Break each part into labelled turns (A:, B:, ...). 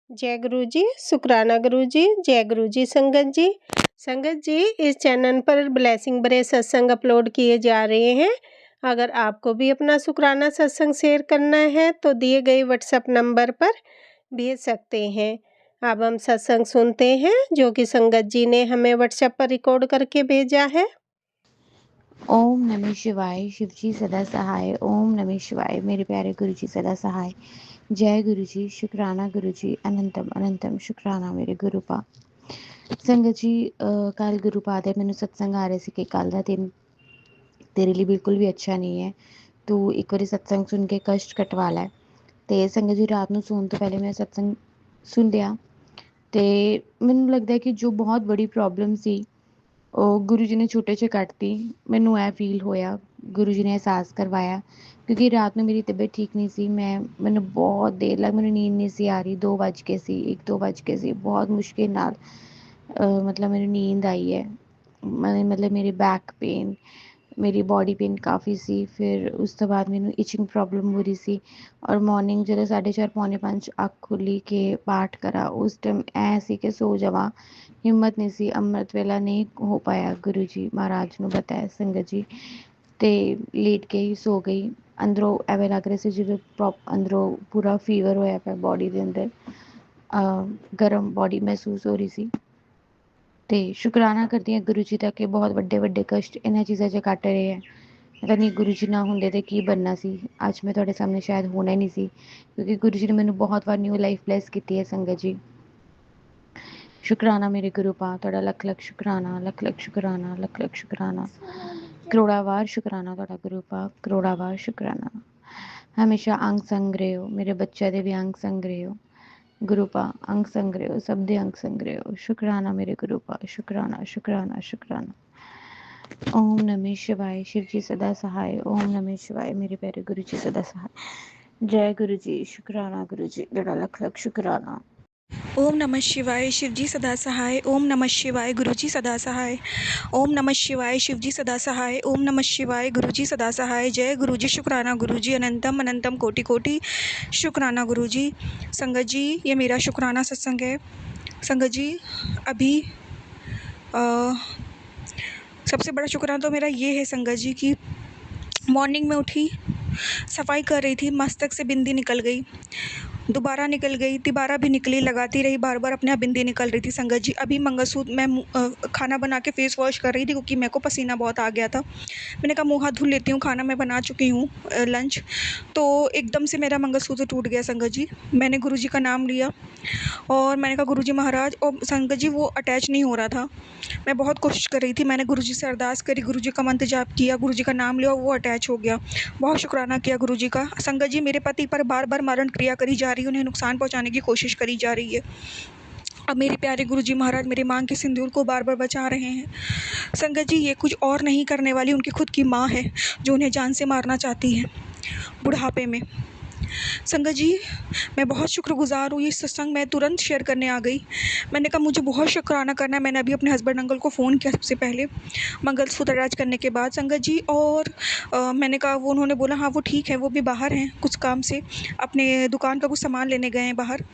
A: जय गुरु जी, शुक्राना गुरु जी, जय गुरु जी संगत जी। संगत जी, इस चैनल पर ब्लेसिंग भरे सत्संग अपलोड किए जा रहे हैं। अगर आपको भी अपना शुक्राना सत्संग शेयर करना है तो दिए गए व्हाट्सएप नंबर पर भेज सकते हैं। अब हम सत्संग सुनते हैं जो कि संगत जी ने हमें व्हाट्सएप पर रिकॉर्ड करके भेजा है।
B: ओम नमः शिवाय। शिव जी सदा सहाय। ओम नमः शिवाय। मेरे प्यारे गुरु जी सदा सहाय। जय गुरु जी, शुक्राना गुरु जी, अनंतम अनंतम शुक्राना मेरे गुरु पा। संगत जी, ਕੱਲ ਗੁਰੂ ਪਾ ਦੇ ਮੈਨੂੰ ਸਤਸੰਗ ਆ ਰਹੇ ਸੀ ਕਿ ਕੱਲ ਦਾ ਦਿਨ ਤੇਰੇ ਲਈ ਬਿਲਕੁਲ ਵੀ ਅੱਛਾ ਨਹੀਂ ਹੈ, ਤੂੰ ਇੱਕ ਵਾਰੀ ਸਤਸੰਗ ਸੁਣ ਕੇ ਕਸ਼ਟ ਕਟਵਾ ਲੈ। ਤੇ ਸੰਗਤ ਜੀ, ਰਾਤ ਨੂੰ ਸੌਣ ਤੋਂ ਪਹਿਲੇ ਮੈਂ ਸਤਸੰਗ ਸੁਣ ਲਿਆ ਤੇ ਮੈਨੂੰ ਲੱਗਦਾ ਕਿ ਜੋ ਬਹੁਤ ਬੜੀ ਪ੍ਰੋਬਲਮ ਸੀ ਉਹ ਗੁਰੂ ਜੀ ਨੇ ਛੋਟੇ 'ਚ ਕੱਟਤੀ। ਮੈਨੂੰ ਇਹ ਫੀਲ ਹੋਇਆ, ਗੁਰੂ ਜੀ ਨੇ ਅਹਿਸਾਸ ਕਰਵਾਇਆ, ਕਿਉਂਕਿ ਰਾਤ ਨੂੰ ਮੇਰੀ ਤਬੀਅਤ ਠੀਕ ਨਹੀਂ ਸੀ। ਮੈਨੂੰ ਬਹੁਤ ਦੇਰ ਲੱਗ ਮੈਨੂੰ ਨੀਂਦ ਨਹੀਂ ਸੀ ਆ ਰਹੀ। 2 ਵੱਜ ਗਏ ਸੀ, 1-2 ਵੱਜ ਗਏ ਸੀ। ਬਹੁਤ ਮੁਸ਼ਕਿਲ ਨਾਲ ਮਤਲਬ ਮੈਨੂੰ ਨੀਂਦ ਆਈ ਹੈ। ਮਤਲਬ ਮੇਰੀ ਬੈਕ ਪੇਨ, ਮੇਰੀ ਬੋਡੀ ਪੇਨ ਕਾफ़ी ਸੀ। ਫਿਰ ਉਸ ਤੋਂ ਬਾਅਦ ਮੈਨੂੰ ਇਚਿੰਗ ਪ੍ਰੋਬਲਮ ਹੋ ਰਹੀ ਸੀ ਔਰ ਮੋਰਨਿੰਗ ਜਦੋਂ 4:30 ਪੌਣੇ 5 ਅੱਖ ਖੁੱਲੀ ਕਿ ਪਾਠ ਕਰਾਂ, ਉਸ ਟਾਈਮ ਐਂ ਸੀ ਕਿ ਸੋ ਜਾਵਾਂ, ਹਿੰਮਤ ਨਹੀਂ ਸੀ। ਅੰਮ੍ਰਿਤ ਵੇਲਾ ਨਹੀਂ ਹੋ ਪਾਇਆ। ਗੁਰੂ ਜੀ ਮਹਾਰਾਜ ਨੂੰ ਬਤਾਇਆ ਸੰਗਤ ਜੀ, ਤੇ ਲੇਟ ਕੇ ਹੀ ਸੋ ਗਈ। ਅੰਦਰੋਂ ਐਵੇਂ ਲੱਗ ਰਿਹਾ ਸੀ ਜਿਵੇਂ ਅੰਦਰੋਂ ਪੂਰਾ ਫੀਵਰ ਹੋਇਆ ਪਿਆ ਬੋਡੀ ਦੇ ਅੰਦਰ, ਗਰਮ ਬੋਡੀ ਮਹਿਸੂਸ ਹੋ ਰਹੀ ਸੀ। ਤੇ ਸ਼ੁਕਰਾਨਾ ਕਰਦੀ ਹਾਂ ਗੁਰੂ ਜੀ ਦਾ ਕਿ ਬਹੁਤ ਵੱਡੇ ਵੱਡੇ ਕਸ਼ਟ ਇਹਨਾਂ ਚੀਜ਼ਾਂ 'ਚ ਕੱਟ ਰਹੇ ਹੈ। ਪਤਾ ਨਹੀਂ ਗੁਰੂ ਜੀ ਨਾ ਹੁੰਦੇ ਤੇ ਕੀ ਬਣਨਾ ਸੀ। ਅੱਜ ਮੈਂ ਤੁਹਾਡੇ ਸਾਹਮਣੇ ਸ਼ਾਇਦ ਹੋਣਾ ਹੀ ਨਹੀਂ ਸੀ, ਕਿਉਂਕਿ ਗੁਰੂ ਜੀ ਨੇ ਮੈਨੂੰ ਬਹੁਤ ਵਾਰ ਨਿਊ ਲਾਈਫ ਬਲੈਸ ਕੀਤੀ ਹੈ ਸੰਗਤ ਜੀ। ਸ਼ੁਕਰਾਨਾ ਮੇਰੇ ਗੁਰੂ ਪਾ, ਤੁਹਾਡਾ ਲੱਖ ਲੱਖ ਸ਼ੁਕਰਾਨਾ, ਲੱਖ ਲੱਖ ਸ਼ੁਕਰਾਨਾ, ਲੱਖ ਲੱਖ ਸ਼ੁਕਰਾਨਾ, ਕਰੋੜਾਵਾਰ ਸ਼ੁਕਰਾਨਾ ਤੁਹਾਡਾ ਗੁਰੂ ਪਾ, ਕਰੋੜਾਵਾਰ ਸ਼ੁਕਰਾਨਾ। ਹਮੇਸ਼ਾ ਅੰਗ ਸੰਗ ਰਹੇ ਹੋ, ਮੇਰੇ ਬੱਚਿਆਂ ਦੇ ਵੀ ਅੰਗ ਸੰਗ ਰਹੇ ਹੋ ਗੁਰੂ ਪਾ, ਅੰਗ ਸੰਗ ਰਹੇ ਹੋ, ਸਭ ਦੇ ਅੰਗ ਸੰਗ ਰਹੇ ਹੋ। ਸ਼ੁਕਰਾਨਾ ਮੇਰੇ ਗੁਰੂ ਪਾ, ਸ਼ੁਕਰਾਨਾ ਸ਼ੁਕਰਾਨਾ ਸ਼ੁਕਰਾਨਾ। ओम नमः शिवाय। शिव जी सदा सहाय। ओम नमः शिवाय। मेरे प्यारे गुरु जी सदा सहाय। जय गुरु जी, शुकराना गुरु जी, तेरा लख लख शुकराना।
C: ओम नमः शिवाय। शिव जी सदा सहाय। ओम नमः शिवाय। गुरु जी सदा सहाय। ओम नमः शिवाय। शिव जी सदा सहाय। ओम नमः शिवाय। गुरु जी सदा सहाय। जय गुरु जी, शुक्राना गुरु जी, अनंतम अनंतम कोटि कोटि शुक्राना गुरु जी। संगत जी, ये मेरा शुक्राना सत्संग है। संगत जी, अभी सबसे बड़ा शुक्राना तो मेरा ये है संगत जी कि मॉर्निंग में उठी, सफाई कर रही थी, मस्तक से बिंदी निकल गई, दोबारा निकल गई, तिबारा भी निकली, लगाती रही, बार बार अपने आप बिंदी निकल रही थी। संगत जी, अभी मंगलसूत्र मैं खाना बना के फेस वॉश कर रही थी क्योंकि मेरे को पसीना बहुत आ गया था। मैंने कहा मुँह हाथ धुल लेती हूँ, खाना मैं बना चुकी हूँ लंच, तो एकदम से मेरा मंगलसूत्र टूट गया संगत जी। मैंने गुरु जी का नाम लिया और मैंने कहा गुरु जी महाराज, और संगत जी वो अटैच नहीं हो रहा था। मैं बहुत कोशिश कर रही थी, मैंने गुरु जी से अरदास करी, गुरु जी का मंत्र जाप किया, गुरु जी का नाम लिया और वो अटैच हो गया। बहुत शुक्राना किया गुरु जी का। संगत जी, मेरे पति पर बार बार मारण क्रिया करी जा रही है, उन्हें नुकसान पहुंचाने की कोशिश करी जा रही है। अब मेरे प्यारे गुरु जी महाराज मेरी मांग के सिंदूर को बार बार बचा रहे हैं। संगत जी, ये कुछ और नहीं करने वाली, उनकी खुद की माँ है जो उन्हें जान से मारना चाहती है बुढ़ापे में। संगत जी, मैं बहुत शुक्रगुजार हूँ, ये सत्संग मैं तुरंत शेयर करने आ गई। मैंने कहा मुझे बहुत शुक्राना करना है। मैंने अभी अपने हस्बैंड अंकल को फ़ोन किया सबसे पहले मंगलसूत्र अटैच करने के बाद संगत जी, और मैंने कहा, वो उन्होंने बोला हाँ वो ठीक है, वो भी बाहर हैं कुछ काम से, अपने दुकान का कुछ सामान लेने गए हैं बाहर।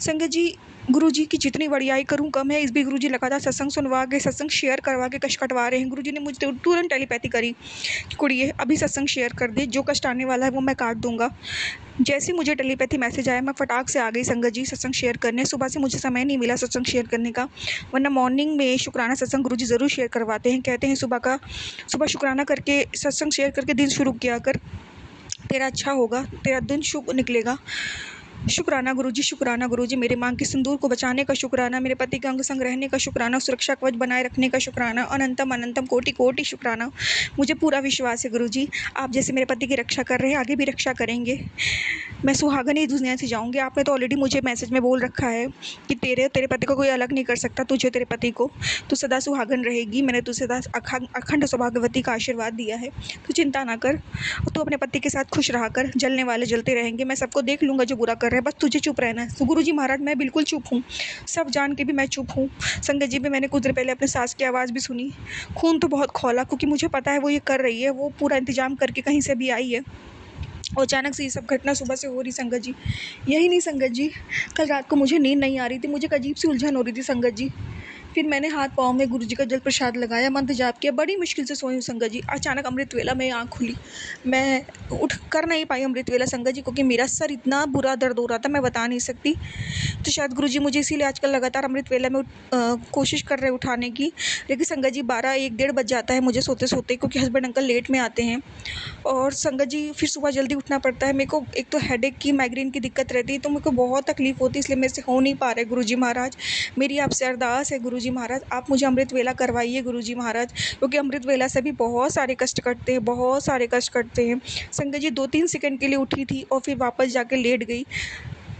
C: संगत जी, गुरु जी की जितनी बड़ाई करूँ कम है। इस भी गुरु जी लगातार सत्संग सुनवा के, सत्संग शेयर करवा के कष्ट कटवा रहे हैं। गुरु जी ने मुझे तुरंत टेलीपैथी करी कि कुड़िए अभी सत्संग शेयर कर दे, जो कष्ट आने वाला है वो मैं काट दूंगा। जैसे मुझे टेलीपैथी मैसेज आया, मैं फटाक से आ गई संगत जी सत्संग शेयर करने। सुबह से मुझे समय नहीं मिला सत्संग शेयर करने का, वरना मॉर्निंग में शुक्राना सत्संग गुरु जी ज़रूर शेयर करवाते हैं। कहते हैं सुबह शुक्राना करके सत्संग शेयर करके दिन शुरू किया कर, तेरा अच्छा होगा, तेरा दिन शुभ निकलेगा। शुक्राना गुरु जी, शुक्राना गुरु जी। मेरे मांग के सिंदूर को बचाने का शुक्राना, मेरे पति के अंग संग रहने का शुक्राना, सुरक्षा कवच बनाए रखने का शुक्राना, अनंतम अनंतम कोटि कोटि शुक्राना। मुझे पूरा विश्वास है गुरु जी, आप जैसे मेरे पति की रक्षा कर रहे हैं आगे भी रक्षा करेंगे। मैं सुहागन ही दुनिया से जाऊंगी। आपने तो ऑलरेडी मुझे मैसेज में बोल रखा है कि तेरे पति को कोई अलग नहीं कर सकता, तुझे तेरे पति को, तू सदा सुहागन रहेगी। मैंने तुझे सदा अखंड सौभाग्यवती का आशीर्वाद दिया है, तू चिंता ना कर, तू अपने पति के साथ खुश रहा कर, जलने वाले जलते रहेंगे, मैं सबको देख लूँगा जो बुरा कर रहे हैं, बस तुझे चुप रहना है। तो गुरु जी महाराज, मैं बिल्कुल चुप हूँ, सब जान के भी मैं चुप हूँ। संगत जी भी, मैंने कुछ देर पहले अपने सास की आवाज़ भी सुनी, खून तो बहुत खौला, क्योंकि मुझे पता है वो ये कर रही है, वो पूरा इंतजाम करके कहीं से भी आई है। और अचानक से ये सब घटना सुबह से हो रही संगत जी। यही नहीं संगत जी, कल रात को मुझे नींद नहीं आ रही थी, मुझे एक अजीब सी उलझन हो रही थी संगत जी। फिर मैंने हाथ पाँव में गुरु जी का जल प्रसाद लगाया, मंत्र जाप किया, बड़ी मुश्किल से सोई हूँ संगत जी। अचानक अमृत वेला में आँख खुली, मैं उठ कर नहीं पाई अमृत वेला संगत जी, क्योंकि मेरा सर इतना बुरा दर्द हो रहा था, मैं बता नहीं सकती। तो शायद गुरु जी मुझे इसीलिए आजकल लगातार अमृत वेला में कोशिश कर रहे उठाने की। लेकिन संगत जी 12 1 डेढ़ बज जाता है मुझे सोते सोते, क्योंकि हस्बैंड अंकल लेट में आते हैं। और संगत जी फिर सुबह जल्दी उठना पड़ता है मेरे को। एक तो हेडेक की, माइग्रेन की दिक्कत रहती है, तो मेरे को बहुत तकलीफ होती है, इसलिए मेरे से हो नहीं पा रहा है। गुरुजी महाराज, मेरी आपसे अरदास है गुरुजी महाराज, आप मुझे अमृत वेला करवाइए गुरुजी महाराज, क्योंकि अमृत वेला से भी बहुत सारे कष्ट कटते हैं, बहुत सारे कष्ट कटते हैं। संगत जी 2-3 सेकंड के लिए उठी थी और फिर वापस जाके लेट गई।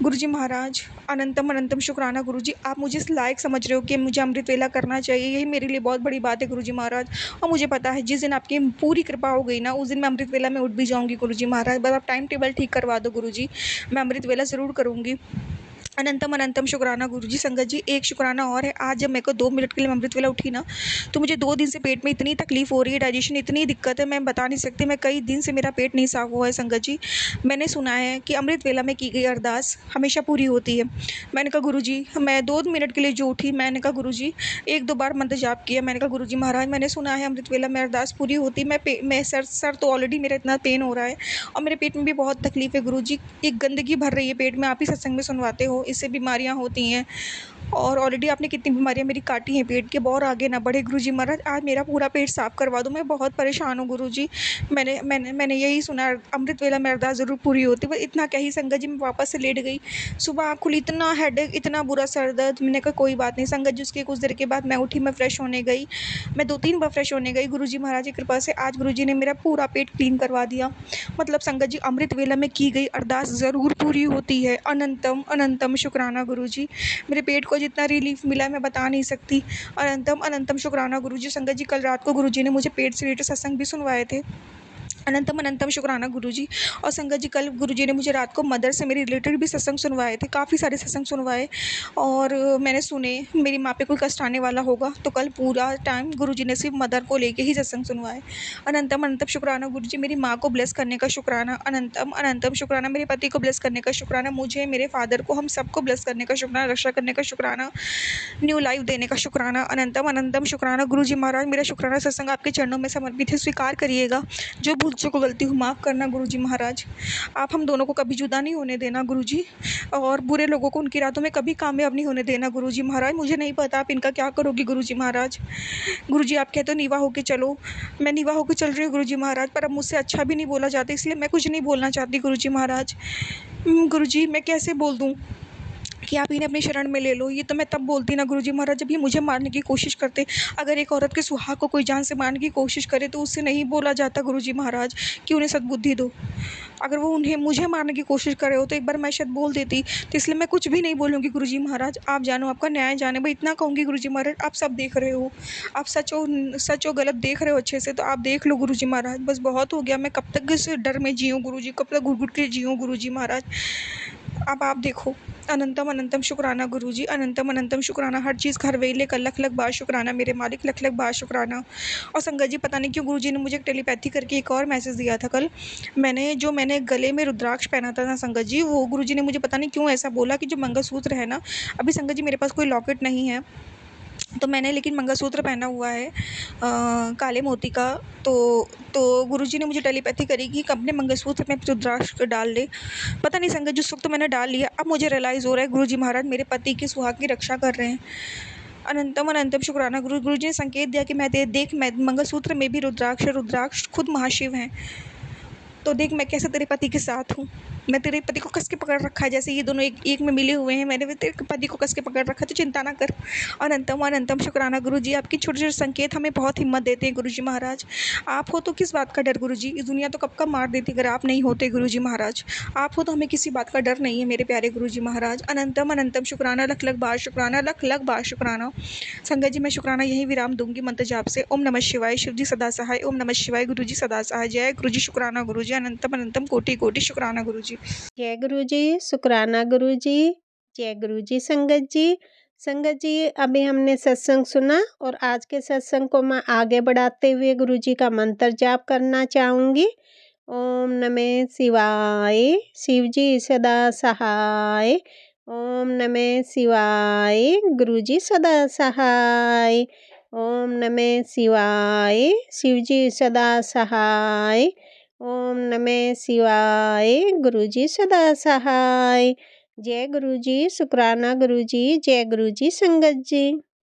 C: गुरुजी महाराज, अनंतम अनंतम शुक्राना गुरुजी, आप मुझे इस लायक समझ रहे हो कि मुझे अमृत वेला करना चाहिए, यही मेरे लिए बहुत बड़ी बात है गुरुजी महाराज। और मुझे पता है जिस दिन आपकी पूरी कृपा हो गई ना, उस दिन मैं अमृत वेला में उठ भी जाऊंगी गुरुजी महाराज। बस आप टाइम टेबल ठीक करवा दो गुरुजी, मैं अमृत वेला ज़रूर करूँगी। अनंतम अनंतम शुक्राना गुरुजी। संगत जी एक शुक्राना और है, आज जब मेरे को 2 मिनट के लिए मैं अमृत वेला उठी ना, तो मुझे 2 दिन से पेट में इतनी तकलीफ हो रही है, डाइजेशन इतनी दिक्कत है, मैं बता नहीं सकती। मैं कई दिन से मेरा पेट नहीं साफ हुआ है संगत जी। मैंने सुना है कि अमृत वेला में की गई अरदास हमेशा पूरी होती है। मैंने कहा गुरुजी, मैं 2 मिनट के लिए जो उठी, मैंने कहा गुरुजी 1-2 बार मंत्र जाप किया। मैंने कहा गुरुजी महाराज, मैंने सुना है अमृत वेला में अरदास पूरी होती है। मैं सर तो ऑलरेडी मेरा इतना पेन हो रहा है और मेरे पेट में भी बहुत तकलीफ है गुरुजी। एक गंदगी भर रही है पेट में, आप ही सत्संग में सुनवाते हो, इससे बीमारियां होती हैं। और ऑलरेडी आपने कितनी बीमारियां मेरी काटी हैं पेट के, बहुत आगे ना बढ़े गुरुजी महाराज, आज मेरा पूरा पेट साफ करवा दो, मैं बहुत परेशान हूँ गुरुजी। मैंने यही सुना, अमृत वेला में अरदास ज़रूर पूरी होती है। बस इतना क्या ही संगत जी, मैं वापस से लेट गई। सुबह आँख खुली, इतना हेडेक, इतना बुरा सर दर्द। मैंने कहा कोई बात नहीं संगत जी। उसके कुछ देर के बाद मैं उठी, मैं फ्रेश होने गई, मैं 2-3 बार फ्रेश होने गई। गुरुजी महाराज की कृपा से आज गुरुजी ने मेरा पूरा पेट क्लीन करवा दिया। मतलब संगत जी अमृत वेला में की गई अरदास ज़रूर पूरी होती है। अनंतम अनंतम शुक्राना गुरुजी, मेरे पेट को जितना रिलीफ मिला है मैं बता नहीं सकती। अनंतम अनंतम शुक्राना गुरुजी। संगत जी कल रात को गुरुजी ने मुझे पेट से रिलेटेड सत्संग भी सुनवाए थे। अनंतम अनंतम शुक्राना गुरुजी। और संगत जी कल गुरुजी ने मुझे रात को मदर से मेरे रिलेटेड भी सत्संग सुनवाए थे, काफ़ी सारे सत्संग सुनवाए। और मैंने सुने मेरी माँ पे कोई कष्ट आने वाला होगा, तो कल पूरा टाइम गुरुजी ने सिर्फ मदर को लेके ही सत्संग सुनवाए। अनंतम अनंतम शुक्राना गुरुजी, मेरी माँ को ब्लेस करने का शुक्राना। अनंतम अनंतम शुक्राना, मेरे पति को ब्लेस करने का शुक्राना, मुझे, मेरे फादर को, हम सबको ब्लेस करने का शुक्राना, रक्षा करने का शुक्राना, न्यू लाइफ देने का शुक्राना। अनंतम अनंतम शुक्राना गुरुजी महाराज, मेरा शुक्राना सत्संग आपके चरणों में समर्पित है, स्वीकार करिएगा। जो भूल चूक गलती हो माफ़ करना गुरुजी महाराज। आप हम दोनों को कभी जुदा नहीं होने देना गुरुजी, और बुरे लोगों को उनकी रातों में कभी कामयाब नहीं होने देना गुरुजी महाराज। मुझे नहीं पता आप इनका क्या करोगी गुरुजी महाराज। गुरुजी आप कहते हो नीवा होके चलो, मैं नीवा होके चल रही हूँ गुरुजी महाराज, पर अब मुझसे अच्छा भी नहीं बोला जाता, इसलिए मैं कुछ नहीं बोलना चाहती गुरुजी महाराज। गुरुजी मैं कैसे बोल दूँ कि आप इन्हें अपनी शरण में ले लो, ये तो मैं तब बोलती ना गुरुजी महाराज जब ये मुझे मारने की कोशिश करते। अगर एक औरत के सुहाग को कोई जान से मारने की कोशिश करे तो उससे नहीं बोला जाता गुरुजी महाराज कि उन्हें सद्बुद्धि दो। अगर वो उन्हें मुझे मारने की कोशिश करे हो तो एक बार मैं शायद बोल देती, तो इसलिए मैं कुछ भी नहीं बोलूँगी गुरुजी महाराज। आप जानो, आपका न्याय जाने, मैं इतना कहूँगी गुरुजी महाराज, आप सब देख रहे हो, आप सच हो गलत देख रहे हो अच्छे से, तो आप देख लो गुरुजी महाराज। बस बहुत हो गया, मैं कब तक इस डर में जीऊँ गुरुजी, कब तक घुट घुट के जीऊँ गुरुजी महाराज, अब आप देखो। अनंतम अनंतम शुक्राना गुरुजी, अनंतम अनंतम शुक्राना, हर चीज़ घर वेले का लख लख बार शुक्राना मेरे मालिक, लख लख बार शुक्राना। और संगत जी पता नहीं क्यों गुरुजी ने मुझे टेलीपैथी करके एक और मैसेज दिया था कल। मैंने गले में रुद्राक्ष पहना था ना संगत जी, वो गुरुजी ने मुझे पता नहीं क्यों ऐसा बोला कि जो मंगलसूत्र है ना, अभी संगत जी मेरे पास कोई लॉकेट नहीं है, तो मैंने लेकिन मंगलसूत्र पहना हुआ है काले मोती का। तो गुरुजी ने मुझे टेलीपैथी करी कि अपने मंगलसूत्र में रुद्राक्ष डाल ले। पता नहीं संगत जिस वक्त तो मैंने डाल लिया, अब मुझे रियलाइज़ हो रहा है गुरुजी महाराज मेरे पति के सुहाग की रक्षा कर रहे हैं। अनंतम अनंतम शुक्राना गुरुजी ने संकेत दिया कि मैं मंगलसूत्र में भी रुद्राक्ष है, रुद्राक्ष खुद महाशिव हैं, तो देख मैं कैसे तेरे पति के साथ हूँ। मैं तेरे पति को कस के पकड़ रखा है, जैसे ये दोनों एक में मिले हुए हैं, मैंने भी तेरे पति को कस के पकड़ रखा है, तो चिंता ना कर। अनंतम अनंतम शुक्राना गुरुजी, आपकी छोटे छोटे संकेत हमें बहुत हिम्मत देते हैं गुरुजी महाराज। आप हो तो किस बात का डर गुरुजी, इस दुनिया तो कब का मार देती अगर आप नहीं होते गुरुजी महाराज। आप हो तो हमें किसी बात का डर नहीं है मेरे प्यारे गुरुजी महाराज। अनंतम अनंतम शुक्राना, लख लख बार शुक्राना, लख लख बार शुक्राना। संगत जी मैं शुक्राना यही विराम दूंगी मंत्र जाप से। ओम नमः शिवाय, शिव जी सदा सहाय। ओम नमः शिवाय, गुरु जी सदा सहाय। जय गुरु जी, शुक्राना गुरु जी, अनंतम अनंतम कोटि कोटि शुक्राना गुरु जी।
A: जय गुरु जी, शुक्राना गुरु जी, जय गुरु जी। संगत जी, संगत जी अभी हमने सत्संग सुना और आज के सत्संग को मैं आगे बढ़ाते हुए गुरु जी का मंत्र जाप करना चाहूँगी। ओम नमः शिवाय। शिव जी सदा सहाय। ओम नमः शिवाय। गुरु जी सदा सहाय। ओम नमः शिवाय। शिव जी सदा सहाय। ओम नमः शिवाय। गुरु जी सदा सहाय। जय गुरु जी, शुक्राना गुरु जी, जय गुरु जी संगत जी।